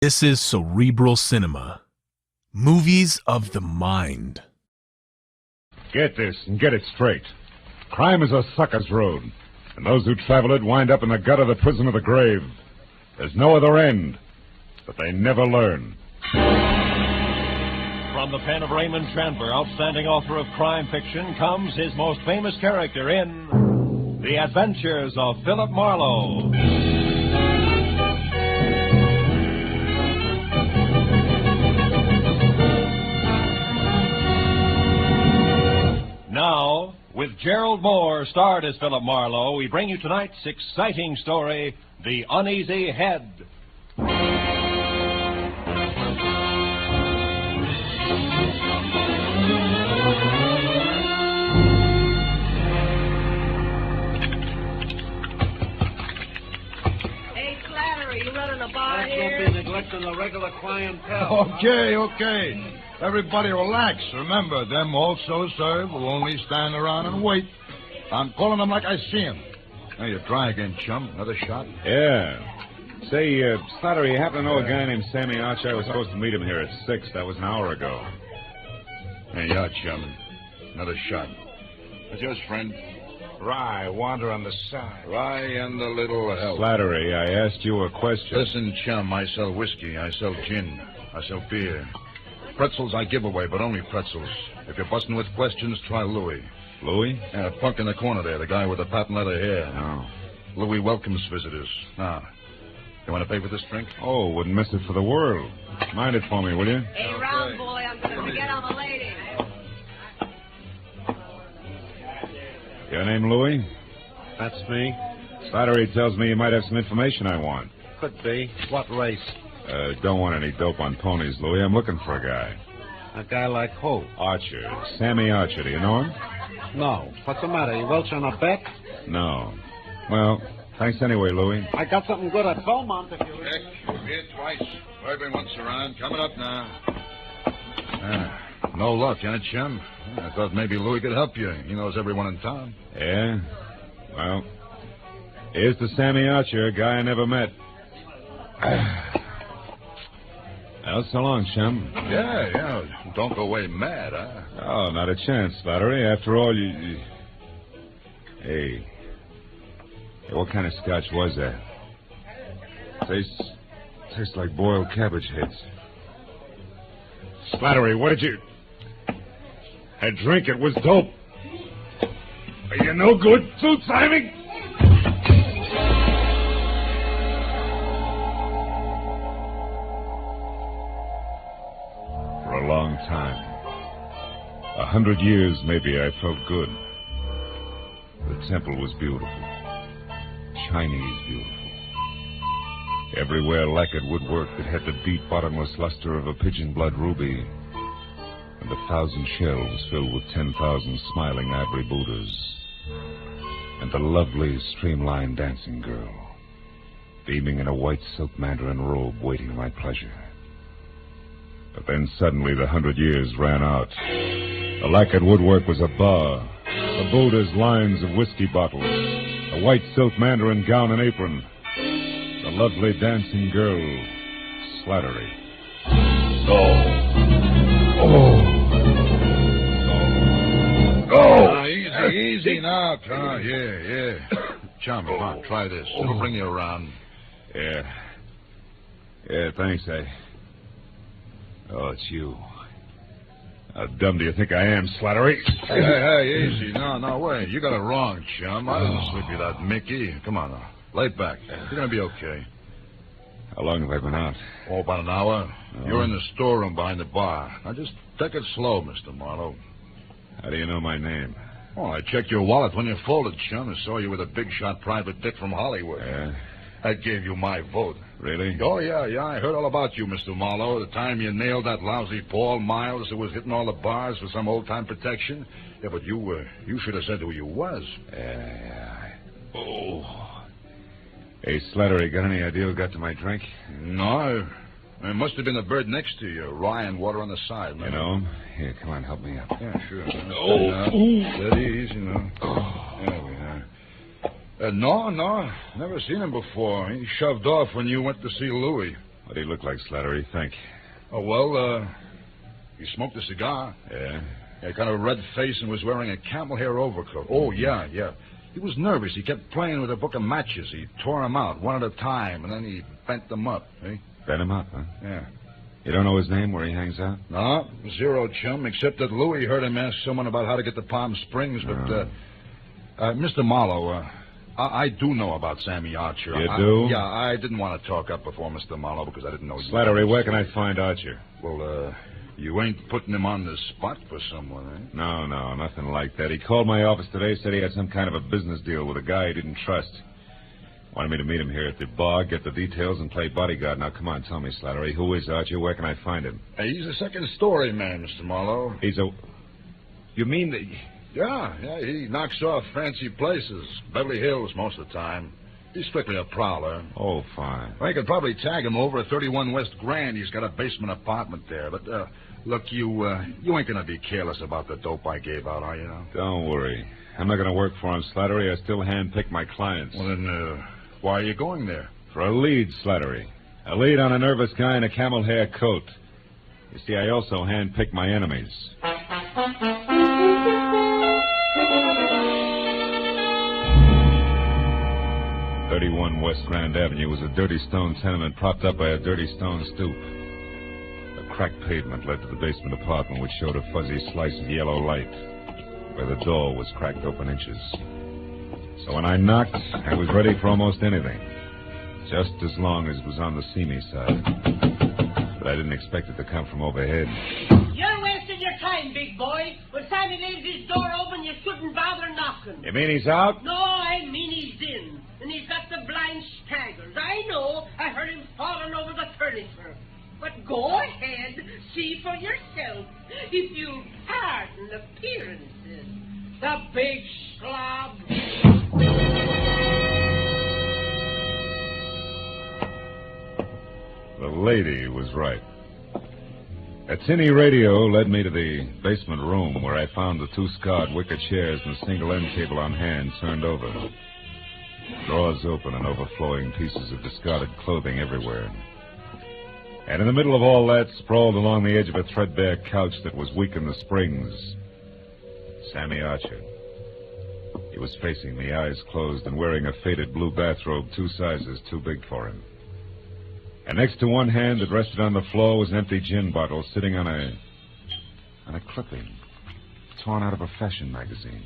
This is cerebral cinema. Movies of the mind. Get this and get it straight. Crime is a sucker's road, and those who travel it wind up in the gut of the prison of the grave. There's no other end, but they never learn. From the pen of Raymond Chandler, outstanding author of crime fiction, comes his most famous character in The Adventures of Philip Marlowe. Now, with Gerald Moore starred as Philip Marlowe, we bring you tonight's exciting story, The Uneasy Head. Hey, Slattery, you running a bar here? Don't be neglecting the regular clientele. Okay. Everybody relax. Remember, them also serve will only stand around and wait. I'm calling them like I see them. Now you try again, chum. Another shot? Yeah. Say, Slattery, you happen to know a guy named Sammy Archer? I was supposed to meet him here at 6. That was an hour ago. Hey, yeah, chum. Another shot. What's yours, friend? Rye, wander on the side. Rye and a little help. Slattery, I asked you a question. Listen, chum, I sell whiskey. I sell gin. I sell beer. Pretzels I give away, but only pretzels. If you're busting with questions, try Louis. Louis? Yeah, the punk in the corner there, the guy with the patent leather hair. No. Louis welcomes visitors. Now, you want to pay for this drink? Oh, wouldn't miss it for the world. Mind it for me, will you? Hey, round boy, I'm going to forget I'm a lady. Your name Louis? That's me. Slattery tells me you might have some information I want. Could be. What race? Don't want any dope on ponies, Louis. I'm looking for a guy. A guy like who? Archer. Sammy Archer. Do you know him? No. What's the matter? You welch on a bet? No. Well, thanks anyway, Louis. I got something good at Beaumont if you... Heck, you're here twice. Bourbon once around. Coming up now. No luck, huh, chum? I thought maybe Louis could help you. He knows everyone in town. Yeah? Well, here's to Sammy Archer, a guy I never met. Well, so long, chum. Yeah. Don't go away mad, huh? Oh, not a chance, Slattery. After all, you... Hey, what kind of scotch was that? Tastes like boiled cabbage heads. Slattery, what did you... I drink it was dope. Are you no good, Suit Simon? For a long time, 100 years maybe, I felt good. The temple was beautiful. Chinese beautiful. Everywhere lacquered woodwork that had the deep bottomless luster of a pigeon blood ruby. And 1,000 shelves filled with 10,000 smiling ivory Buddhas. And the lovely, streamlined dancing girl, beaming in a white silk mandarin robe, waiting my pleasure. But then suddenly the 100 years ran out. The lacquered woodwork was a bar, the Buddha's lines of whiskey bottles, a white silk mandarin gown and apron, the lovely dancing girl, Slattery. Easy now, Tom. Yeah. Chum, come on, try this. It'll bring you around. Yeah, thanks, Oh, it's you. How dumb do you think I am, Slattery? Hey, easy. No, wait. You got it wrong, chum. I didn't slip you that Mickey. Come on now. Lay back. You're going to be okay. How long have I been out? Oh, about an hour. Oh. You're in the storeroom behind the bar. Now, just take it slow, Mr. Marlowe. How do you know my name? Oh, I checked your wallet when you folded, chum, and saw you with a big-shot private dick from Hollywood. Yeah? I gave you my vote. Really? Oh, yeah. I heard all about you, Mr. Marlowe. The time you nailed that lousy Paul Miles who was hitting all the bars for some old-time protection. Yeah, but you should have said who you was. Yeah. Oh. Hey, Slattery, got any idea who got to my drink? No. It must have been the bird next to you. Rye and water on the side, man. You know him? Here, come on, help me up. Yeah, sure. Steady, easy, now. There we are. No. Never seen him before. He shoved off when you went to see Louis. What do you look like, Slattery? Think. Oh, well, he smoked a cigar. Yeah? Had kind of a red face and was wearing a camel hair overcoat. Oh, yeah. He was nervous. He kept playing with a book of matches. He tore them out one at a time, and then he bent them up, eh? Bent him up, huh? Yeah. You don't know his name, where he hangs out? No, zero chum, except that Louis heard him ask someone about how to get to Palm Springs, but, Mr. Marlowe, I do know about Sammy Archer. You do? Yeah, I didn't want to talk up before Mr. Marlowe because I didn't know you. Slattery, where can I find Archer? Well, you ain't putting him on the spot for someone, eh? No, nothing like that. He called my office today, said he had some kind of a business deal with a guy he didn't trust. Wanted me to meet him here at the bar, get the details, and play bodyguard. Now, come on, tell me, Slattery, who is Archer? Where can I find him? Hey, he's a second-story man, Mr. Marlowe. He's a... You mean that... Yeah, he knocks off fancy places. Beverly Hills most of the time. He's strictly a prowler. Oh, fine. I could probably tag him over at 31 West Grand. He's got a basement apartment there. But, look, you ain't going to be careless about the dope I gave out, are you? Now? Don't worry. I'm not going to work for him, Slattery. I still handpick my clients. Well, then, why are you going there? For a lead, Slattery. A lead on a nervous guy in a camel hair coat. You see, I also handpick my enemies. 31 West Grand Avenue was a dirty stone tenement propped up by a dirty stone stoop. A cracked pavement led to the basement apartment, which showed a fuzzy slice of yellow light, where the door was cracked open inches. So when I knocked, I was ready for almost anything, just as long as it was on the see-me side. But I didn't expect it to come from overhead. You're wasting your time, big boy. When Sammy leaves his door open, you shouldn't bother knocking. You mean he's out? No, I mean he's in. And he's got the blind staggers. I know. I heard him falling over the furniture. But go ahead, see for yourself. If you'll pardon appearances. The big slob. The lady was right. A tinny radio led me to the basement room, where I found the two scarred wicker chairs and a single end table on hand turned over. Drawers open and overflowing pieces of discarded clothing everywhere. And in the middle of all that, sprawled along the edge of a threadbare couch that was weak in the springs, Sammy Archer. He was facing me, eyes closed, and wearing a faded blue bathrobe 2 sizes too big for him. And next to one hand that rested on the floor was an empty gin bottle sitting on a clipping torn out of a fashion magazine.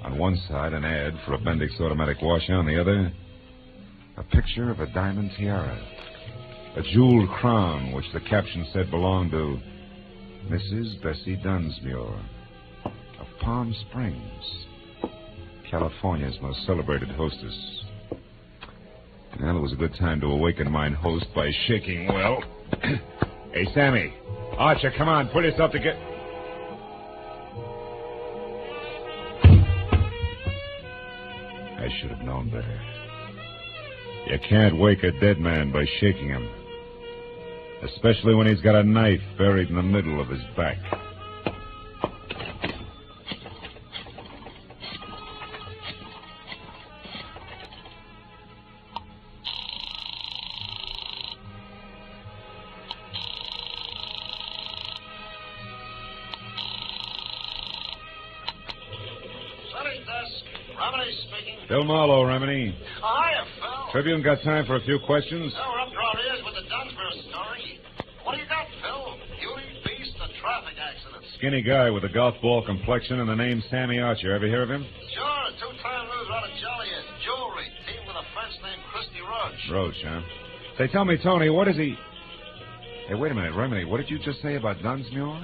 On one side, an ad for a Bendix automatic washer. On the other, a picture of a diamond tiara, a jeweled crown, which the caption said belonged to Mrs. Bessie Dunsmuir of Palm Springs, California's most celebrated hostess. Well, it was a good time to awaken mine host by shaking, well... Hey, Sammy. Archer, come on, pull yourself together. I should have known better. You can't wake a dead man by shaking him. Especially when he's got a knife buried in the middle of his back. Bill Marlowe, Remini. Oh, hiya, Phil. Tribune got time for a few questions? Oh, we're up to our ears with the Dunsmuir story. What do you got, Phil? Beauty, beast, a traffic accident? Skinny guy with a golf ball complexion and the name Sammy Archer. Ever hear of him? Sure, a 2-time loser out of Joliet. Jewelry, team with a French named Christy Roach. Roach, huh? Say, tell me, Tony, what is he... Hey, wait a minute, Remini. What did you just say about Dunsmuir?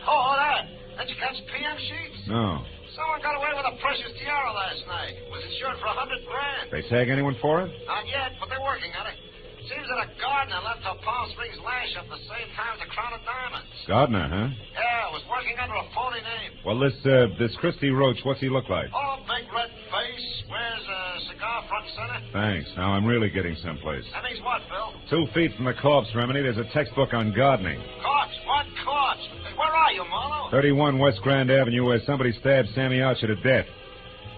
Oh, that. Did you catch PM sheets? No. Someone got away with a precious tiara last night. Was insured for $100,000. They tag anyone for it? Not yet, but they're working on it. Seems that a gardener left her Palm Springs lash up the same time as a crown of diamonds. Gardner, huh? Yeah, was working under a phony name. Well, this Christy Roach, what's he look like? Oh, big red face, wears a cigar front and center. Thanks. Now I'm really getting someplace. That means what, Phil? 2 feet from the corpse, Remini, there's a textbook on gardening. Corpse? What corpse? Where are you, Marlowe? 31 West Grand Avenue, where somebody stabbed Sammy Archer to death.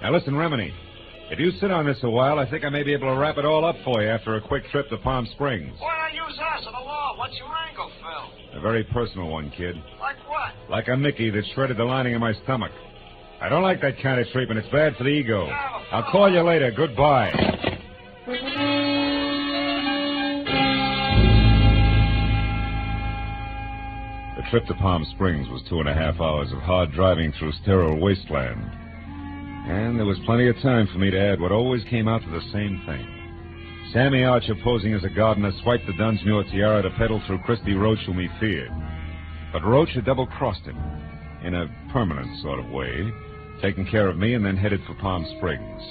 Now listen, Remini. If you sit on this a while, I think I may be able to wrap it all up for you after a quick trip to Palm Springs. Why not use us or the law? What's your angle, Phil? A very personal one, kid. Like what? Like a Mickey that shredded the lining of my stomach. I don't like that kind of treatment. It's bad for the ego. I'll call you later. Goodbye. The trip to Palm Springs was 2.5 hours of hard driving through sterile wasteland. And there was plenty of time for me to add what always came out to the same thing. Sammy Archer, posing as a gardener, swiped the Dunsmuir tiara to peddle through Christy Roach, whom he feared. But Roach had double-crossed him, in a permanent sort of way, taking care of me and then headed for Palm Springs.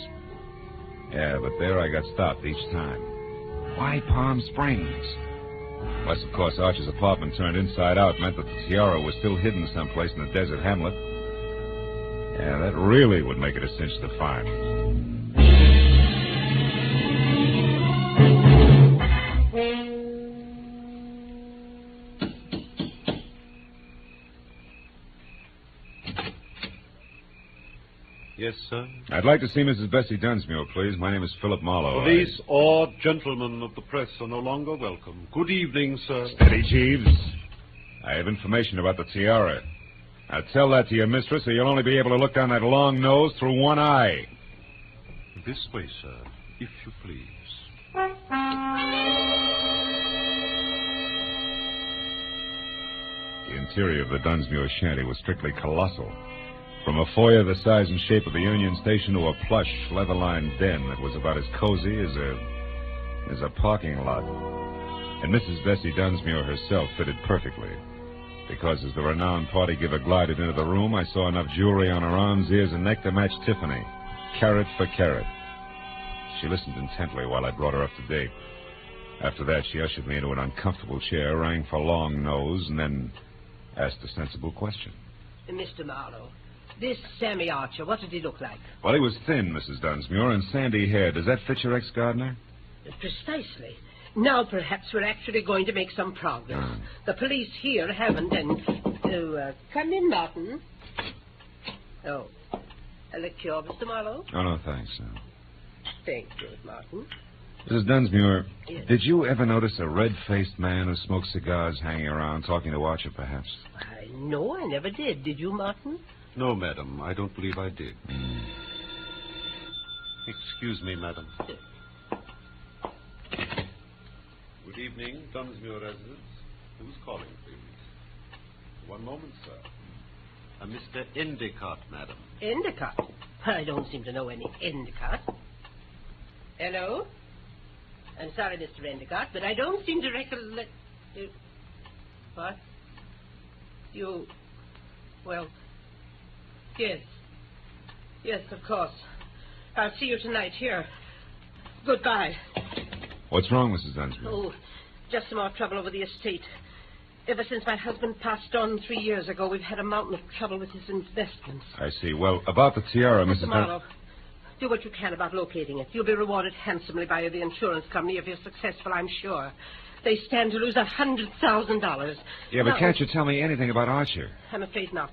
Yeah, but there I got stopped each time. Why Palm Springs? Plus, of course, Archer's apartment turned inside out meant that the tiara was still hidden someplace in the desert hamlet. Yeah, that really would make it a cinch to find. Yes, sir? I'd like to see Mrs. Bessie Dunsmuir, please. My name is Philip Marlowe. Police or gentlemen of the press are no longer welcome. Good evening, sir. Steady, Jeeves. I have information about the tiara. Now tell that to your mistress, or you'll only be able to look down that long nose through one eye. This way, sir, if you please. The interior of the Dunsmuir shanty was strictly colossal. From a foyer the size and shape of the Union Station to a plush, leather-lined den that was about as cozy as a parking lot. And Mrs. Bessie Dunsmuir herself fitted perfectly. Because as the renowned party giver glided into the room, I saw enough jewelry on her arms, ears, and neck to match Tiffany, carat for carat. She listened intently while I brought her up to date. After that, she ushered me into an uncomfortable chair, rang for Long Nose, and then asked a sensible question. Mr. Marlowe, this Sammy Archer, what did he look like? Well, he was thin, Mrs. Dunsmuir, and sandy hair. Does that fit your ex-gardener? Precisely. Now perhaps we're actually going to make some progress. The police here haven't, and... come in, Martin. Oh, a liqueur, Mr. Marlowe? Oh, no, thanks. Thank you, Martin. Mrs. Dunsmuir, Yes. Did you ever notice a red-faced man who smoked cigars hanging around, talking to Archer, perhaps? No, I never did. Did you, Martin? No, madam, I don't believe I did. Excuse me, madam. Good evening, Dunsmuir residence. Who's calling, please? One moment, sir. Mr. Endicott, madam. Endicott? I don't seem to know any Endicott. Hello? I'm sorry, Mr. Endicott, but I don't seem to recollect... What? You... Well... Yes. Yes, of course. I'll see you tonight here. Goodbye. What's wrong, Mrs. Dunsmuir? Oh, just some more trouble over the estate. Ever since my husband passed on 3 years ago, we've had a mountain of trouble with his investments. I see. Well, about the tiara, Mr. Marlowe, do what you can about locating it. You'll be rewarded handsomely by the insurance company if you're successful, I'm sure. They stand to lose $100,000. Yeah, but can't you tell me anything about Archer? I'm afraid not.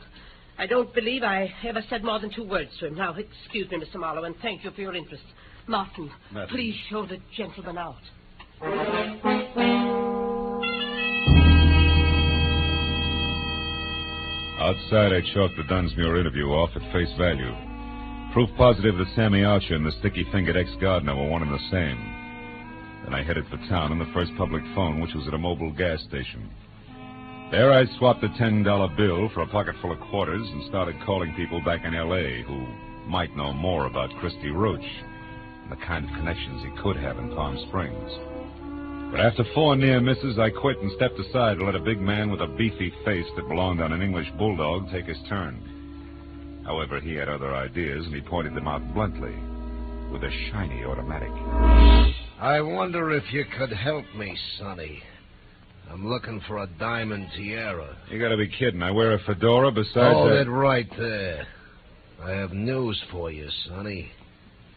I don't believe I ever said more than 2 words to him. Now, excuse me, Mr. Marlowe, and thank you for your interest. Martin, Madam. Please show the gentleman out. Outside, I chalked the Dunsmuir interview off at face value. Proof positive that Sammy Archer and the sticky-fingered ex-gardener were one and the same. Then I headed for town on the first public phone, which was at a mobile gas station. There I swapped a $10 bill for a pocket full of quarters and started calling people back in L.A. who might know more about Christy Roach and the kind of connections he could have in Palm Springs. But after 4 near misses, I quit and stepped aside to let a big man with a beefy face that belonged on an English bulldog take his turn. However, he had other ideas, and he pointed them out bluntly, with a shiny automatic. I wonder if you could help me, Sonny. I'm looking for a diamond tiara. You gotta be kidding. I wear a fedora besides Hold that... it right there. I have news for you, Sonny.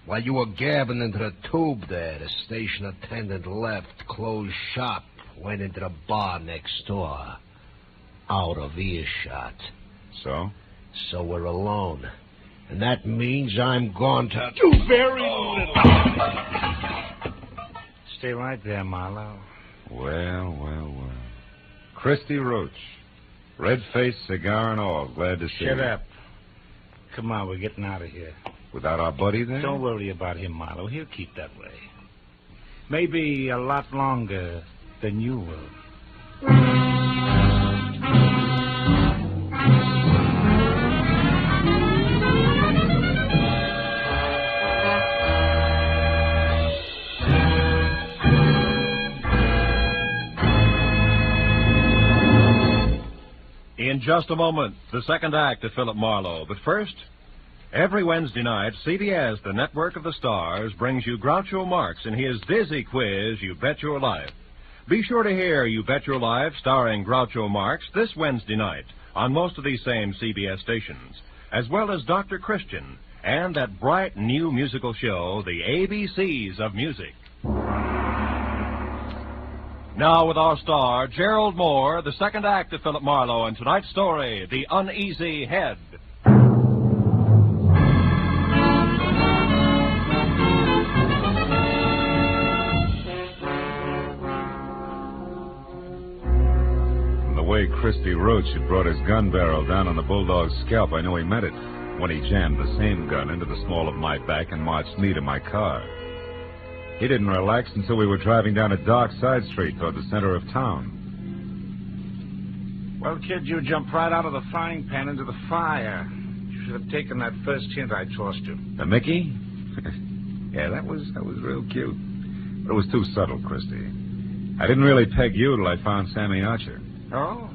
While you were gabbing into the tube there, the station attendant left, closed shop, went into the bar next door. Out of earshot. So? So we're alone. And that means I'm going to... You very little. Stay right there, Marlowe. Well. Christy Roach. Red-faced, cigar and all. Glad to see you. Shut up. Come on, we're getting out of here. Without our buddy there? Don't worry about him, Marlowe. He'll keep that way. Maybe a lot longer than you will. In just a moment, the second act of Philip Marlowe. But first, every Wednesday night, CBS, the network of the stars, brings you Groucho Marx in his dizzy quiz, You Bet Your Life. Be sure to hear You Bet Your Life starring Groucho Marx this Wednesday night on most of these same CBS stations, as well as Dr. Christian and that bright new musical show, The ABCs of Music. Now with our star, Gerald Moore, the second act of Philip Marlowe, and tonight's story, The Uneasy Head. From the way Christy Roach had brought his gun barrel down on the bulldog's scalp, I knew he meant it when he jammed the same gun into the small of my back and marched me to my car. He didn't relax until we were driving down a dark side street toward the center of town. Well, kid, you jumped right out of the frying pan into the fire. You should have taken that first hint I tossed you. The Mickey? Yeah, that was real cute. But it was too subtle, Christy. I didn't really peg you till I found Sammy Archer. Oh?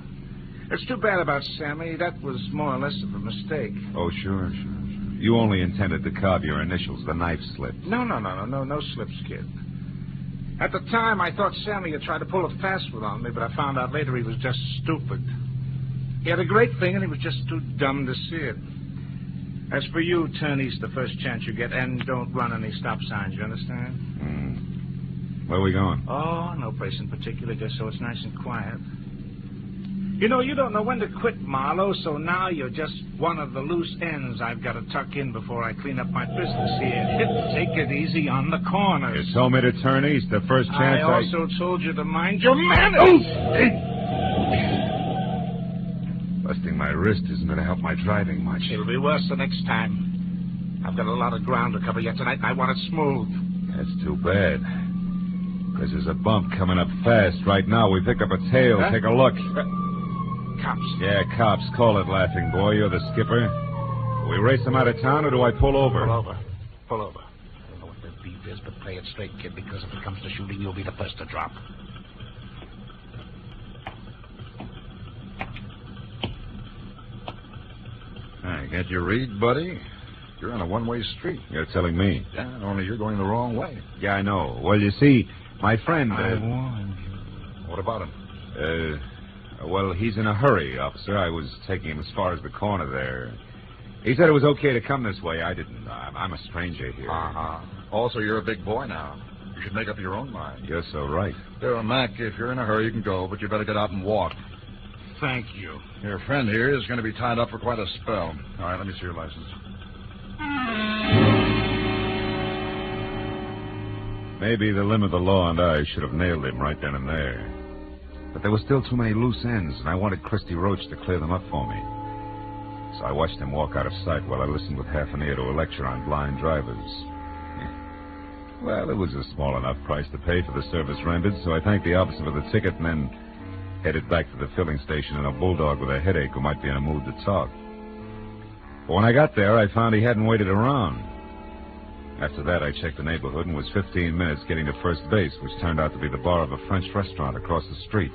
It's too bad about Sammy. That was more or less of a mistake. Oh, sure. You only intended to carve your initials. The knife slipped. No slips, kid. At the time, I thought Sammy had tried to pull a fast one on me, but I found out later he was just stupid. He had a great thing, and he was just too dumb to see it. As for you, turn east the first chance you get, and don't run any stop signs, you understand? Where are we going? Oh, no place in particular, just so it's nice and quiet. You know, you don't know when to quit, Marlowe, so now you're just one of the loose ends I've got to tuck in before I clean up my business here. Take it easy on the corners. You told me to turn east the first chance I also told you to mind your manners. Busting my wrist isn't going to help my driving much. It'll be worse the next time. I've got a lot of ground to cover yet tonight, and I want it smooth. That's too bad. Because there's a bump coming up fast. Right now, we pick up a tail. Huh? Take a look. Cops. Yeah, cops. Call it, laughing boy. You're the skipper. Do we race them out of town, or do I pull over? Pull over. I don't know what the beef is, but play it straight, kid, because if it comes to shooting, you'll be the first to drop. I get your read, buddy. You're on a one-way street. You're telling me. Yeah, only you're going the wrong way. Yeah, I know. Well, you see, my friend... I warned you. What about him? Well, he's in a hurry, officer. I was taking him as far as the corner there. He said it was okay to come this way. I didn't. I'm a stranger here. Uh-huh. Also, you're a big boy now. You should make up your own mind. You're so right. There, Mac, if you're in a hurry, you can go, but you better get out and walk. Thank you. Your friend here is going to be tied up for quite a spell. All right, let me see your license. Maybe the limb of the law and I should have nailed him right then and there. But there were still too many loose ends, and I wanted Christy Roach to clear them up for me. So I watched him walk out of sight while I listened with half an ear to a lecture on blind drivers. Well, it was a small enough price to pay for the service rendered, so I thanked the officer for the ticket and then headed back to the filling station in a bulldog with a headache who might be in a mood to talk. But when I got there, I found he hadn't waited around. After that, I checked the neighborhood and was 15 minutes getting to first base, which turned out to be the bar of a French restaurant across the street,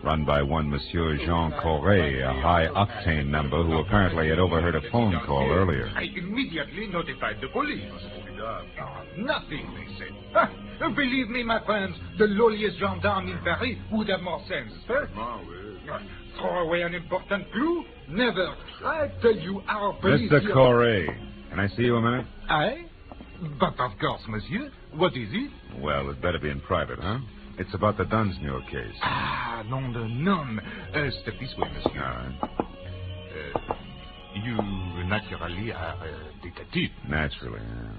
run by one Monsieur Jean Corret, a high-octane member who apparently had overheard a phone call earlier. I immediately notified the police. Nothing, they said. Believe me, my friends, the lowliest gendarme in Paris would have more sense. Throw away an important clue? Never. I tell you, our police... Mr. Corret, can I see you a minute? Aye? But of course, monsieur. What is it? Well, it better be in private, huh? It's about the Dunsmuir case. Ah, nom de nom. Step this way, monsieur. All right. You naturally are a detective. Naturally, yeah.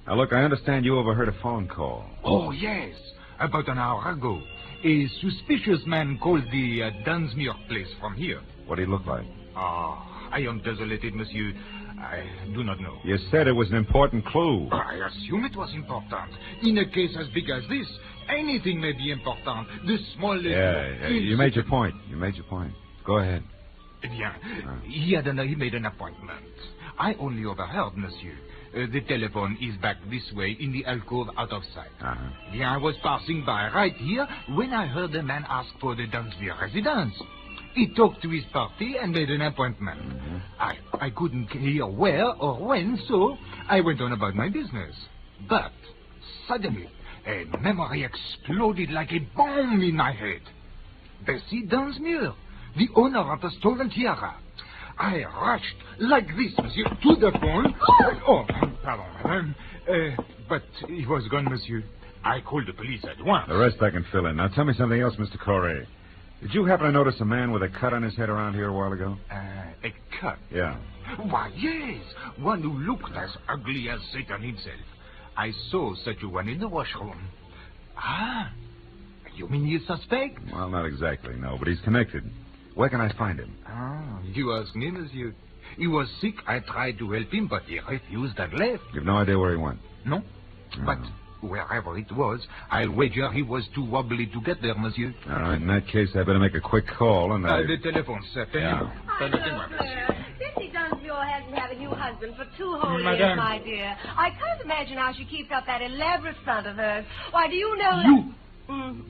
Now, look, I understand you overheard a phone call. Oh, yes. About an hour ago. A suspicious man called the Dunsmuir place from here. What did he look like? I am desolated, monsieur. I do not know. You said it was an important clue. I assume it was important. In a case as big as this, anything may be important. The smallest... Yeah, you made your point. Go ahead. Eh bien, he made an appointment. I only overheard, monsieur. The telephone is back this way in the alcove out of sight. I was passing by right here when I heard the man ask for the Dunsmuir residence. He talked to his party and made an appointment. I couldn't hear where or when, so I went on about my business. But suddenly, a memory exploded like a bomb in my head. Bessie Dunsmuir, the owner of the stolen tiara. I rushed like this, monsieur, to the phone. Oh, pardon, madame. But he was gone, monsieur. I called the police at once. The rest I can fill in. Now, tell me something else, Mr. Correa. Did you happen to notice a man with a cut on his head around here a while ago? A cut? Yeah. Why, yes. One who looked as ugly as Satan himself. I saw such a one in the washroom. Ah, you mean you suspect? Well, not exactly, no, but he's connected. Where can I find him? You ask me, monsieur. He was sick. I tried to help him, but he refused and left. You've no idea where he went? No. But wherever it was, I'll wager he was too wobbly to get there, monsieur. All right, in that case, I better make a quick call and The telephone, sir. Yeah. Bessie Dunsmuir hasn't had a new husband for 2 whole Madame. years, my dear. I can't imagine how she keeps up that elaborate front of hers. Why, do you know You!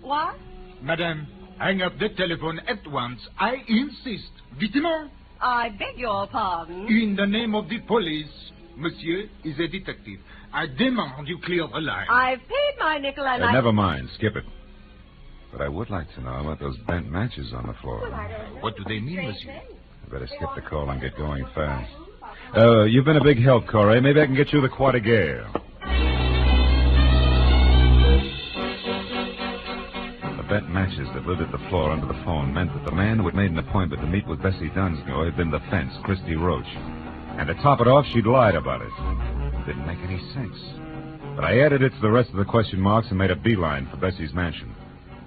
What? Madame, hang up the telephone at once. I insist. Vitement. I beg your pardon. In the name of the police, monsieur is a detective. I demand you clear the line. I've paid my nickel and I... Never mind. Skip it. But I would like to know about those bent matches on the floor. Well, I don't know. What do they mean, monsieur? I better skip the call and get going fast. You've been a big help, Corey. Maybe I can get you the Croix de Guerre. The bent matches that littered the floor under the phone meant that the man who had made an appointment to meet with Bessie Dunsmuir had been the fence, Christy Roach. And to top it off, she'd lied about it. Didn't make any sense. But I added it to the rest of the question marks and made a beeline for Bessie's mansion.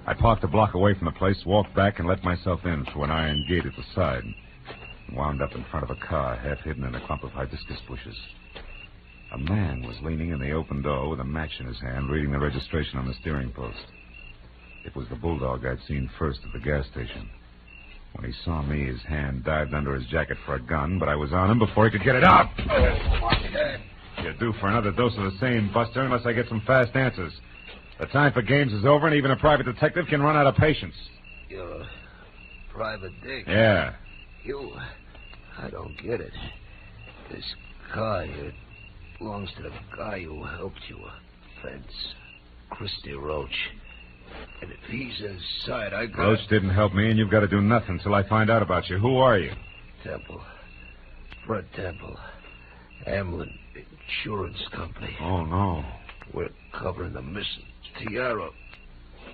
I parked a block away from the place, walked back, and let myself in through an iron gate at the side. And wound up in front of a car, half hidden in a clump of hibiscus bushes. A man was leaning in the open door with a match in his hand, reading the registration on the steering post. It was the bulldog I'd seen first at the gas station. When he saw me, his hand dived under his jacket for a gun, but I was on him before he could get it out. You're due for another dose of the same, Buster, unless I get some fast answers. The time for games is over, and even a private detective can run out of patience. You're a private dick. Yeah. I don't get it. This car here belongs to the guy who helped you. Fence. Christy Roach. And if he's inside, I got... Roach didn't help me, and you've got to do nothing till I find out about you. Who are you? Temple. Fred Temple. Hamlin Insurance Company. Oh, no. We're covering the missing tiara.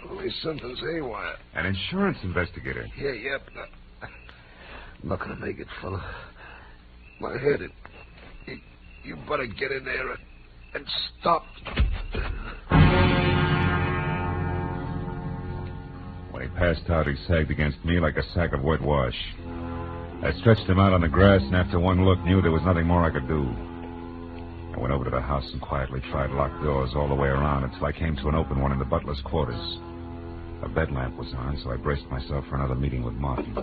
Only something's haywire. An insurance investigator. Yeah, yep. I'm not going to make it, fella. My head, you better get in there and stop. When he passed out, he sagged against me like a sack of whitewash. I stretched him out on the grass, and after one look, knew there was nothing more I could do. I went over to the house and quietly tried locked doors all the way around until I came to an open one in the butler's quarters. A bed lamp was on, so I braced myself for another meeting with Martin.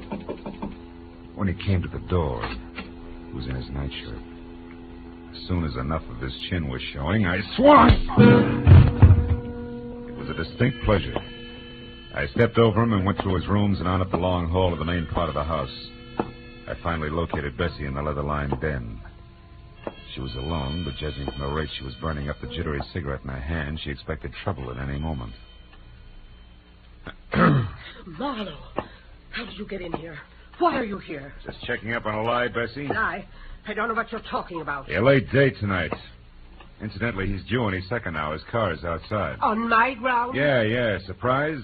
When he came to the door, he was in his nightshirt. As soon as enough of his chin was showing, I swung! It was a distinct pleasure. I stepped over him and went through his rooms and on up the long hall of the main part of the house. I finally located Bessie in the leather-lined den. She was alone, but judging from the rate she was burning up the jittery cigarette in her hand, she expected trouble at any moment. Marlowe, how did you get in here? Why are you here? Just checking up on a lie, Bessie? I don't know what you're talking about. A late day tonight. Incidentally, he's due any second now. His car is outside. On my ground? Yeah. Surprise?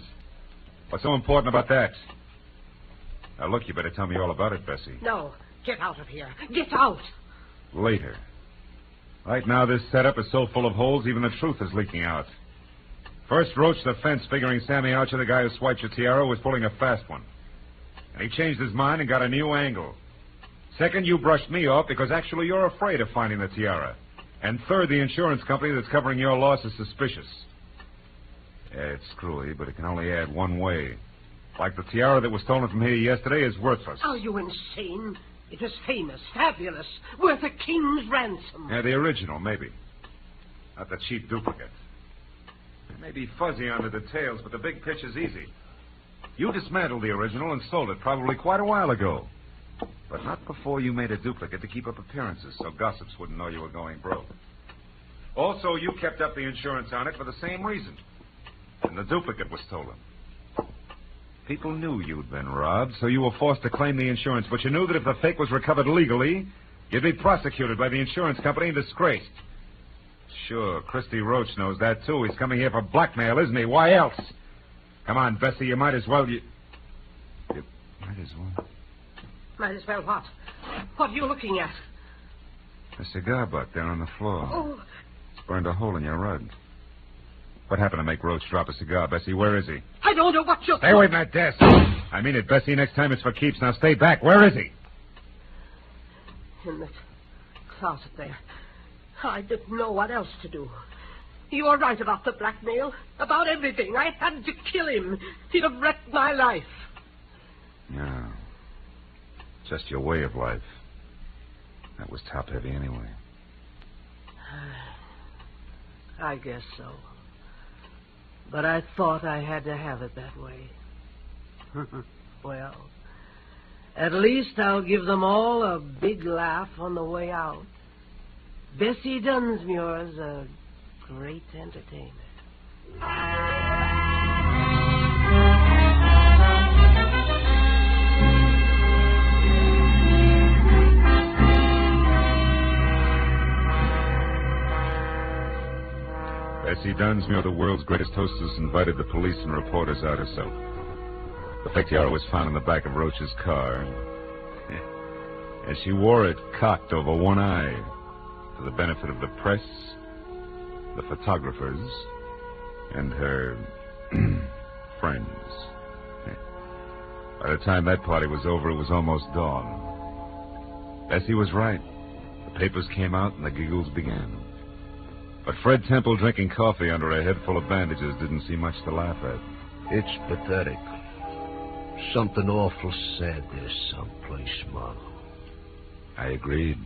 What's so important about that? Now, look, you better tell me all about it, Bessie. No, Get out of here. Get out. Later. Right now, this setup is so full of holes, even the truth is leaking out. First, Roach the fence, figuring Sammy Archer, the guy who swiped your tiara, was pulling a fast one. And he changed his mind and got a new angle. Second, you brushed me off because actually you're afraid of finding the tiara. And third, the insurance company that's covering your loss is suspicious. Yeah, it's screwy, but it can only add one way. Like the tiara that was stolen from here yesterday is worthless. Are you insane? It was famous, fabulous, worth a king's ransom. Yeah, the original, maybe. Not the cheap duplicate. It may be fuzzy on the details, but the big picture's easy. You dismantled the original and sold it probably quite a while ago. But not before you made a duplicate to keep up appearances, so gossips wouldn't know you were going broke. Also, you kept up the insurance on it for the same reason. And the duplicate was stolen. People knew you'd been robbed, so you were forced to claim the insurance, but you knew that if the fake was recovered legally, you'd be prosecuted by the insurance company and disgraced. Sure, Christy Roach knows that, too. He's coming here for blackmail, isn't he? Why else? Come on, Bessie, you might as well... You might as well... Might as well what? What are you looking at? A cigar butt there on the floor. Oh. It's burned a hole in your rug. What happened to make Roach drop a cigar, Bessie? Where is he? I don't know what you're... Stay away from that desk. I mean it, Bessie. Next time it's for keeps. Now stay back. Where is he? In that closet there. I didn't know what else to do. You were right about the blackmail. About everything. I had to kill him. He'd have wrecked my life. Yeah. Just your way of life. That was top-heavy anyway. I guess so. But I thought I had to have it that way. Well, at least I'll give them all a big laugh on the way out. Bessie Dunsmuir's a great entertainer. Bessie Dunsmuir, the world's greatest hostess, invited the police and reporters out herself. The fake tiara was found in the back of Roach's car. And she wore it cocked over one eye for the benefit of the press, the photographers, and her friends. By the time that party was over, it was almost dawn. Bessie was right. The papers came out and the giggles began. But Fred Temple drinking coffee under a head full of bandages didn't see much to laugh at. It's pathetic. Something awful sad there someplace, Marlowe. I agreed.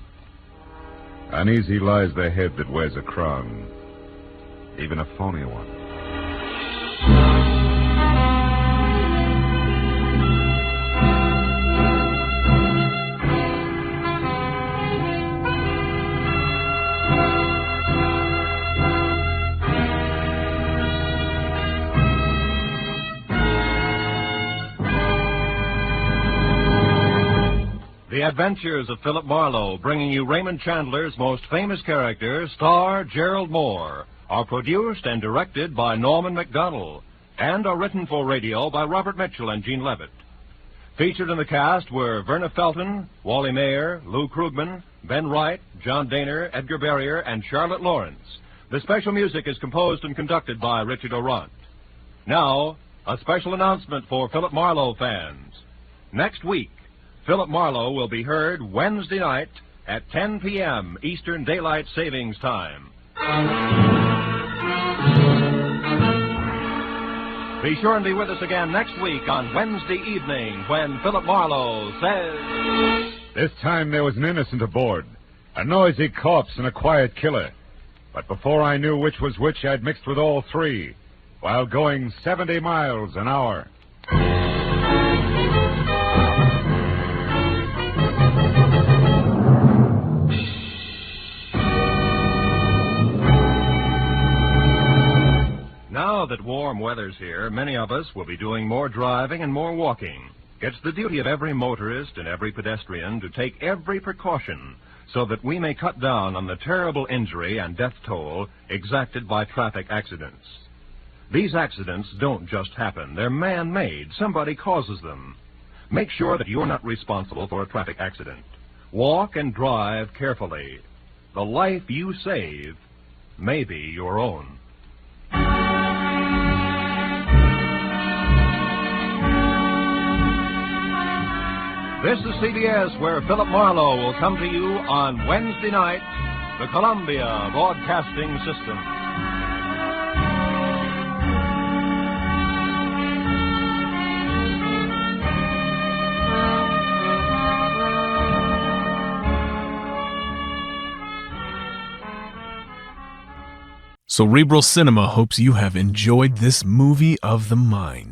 Uneasy lies the head that wears a crown, even a phony one. The Adventures of Philip Marlowe, bringing you Raymond Chandler's most famous character, star Gerald Moore, are produced and directed by Norman MacDonald, and are written for radio by Robert Mitchell and Gene Levitt. Featured in the cast were Verna Felton, Wally Mayer, Lou Krugman, Ben Wright, John Daner, Edgar Barrier, and Charlotte Lawrence. The special music is composed and conducted by Richard Orant. Now, a special announcement for Philip Marlowe fans. Next week, Philip Marlowe will be heard Wednesday night at 10 p.m. Eastern Daylight Savings Time. Be sure and be with us again next week on Wednesday evening when Philip Marlowe says... This time there was an innocent aboard, a noisy corpse and a quiet killer. But before I knew which was which, I'd mixed with all three, while going 70 miles an hour. Now that warm weather's here, many of us will be doing more driving and more walking. It's the duty of every motorist and every pedestrian to take every precaution so that we may cut down on the terrible injury and death toll exacted by traffic accidents. These accidents don't just happen. They're man-made. Somebody causes them. Make sure that you're not responsible for a traffic accident. Walk and drive carefully. The life you save may be your own. This is CBS, where Philip Marlowe will come to you on Wednesday night, the Columbia Broadcasting System. Cerebral Cinema hopes you have enjoyed this movie of the mind.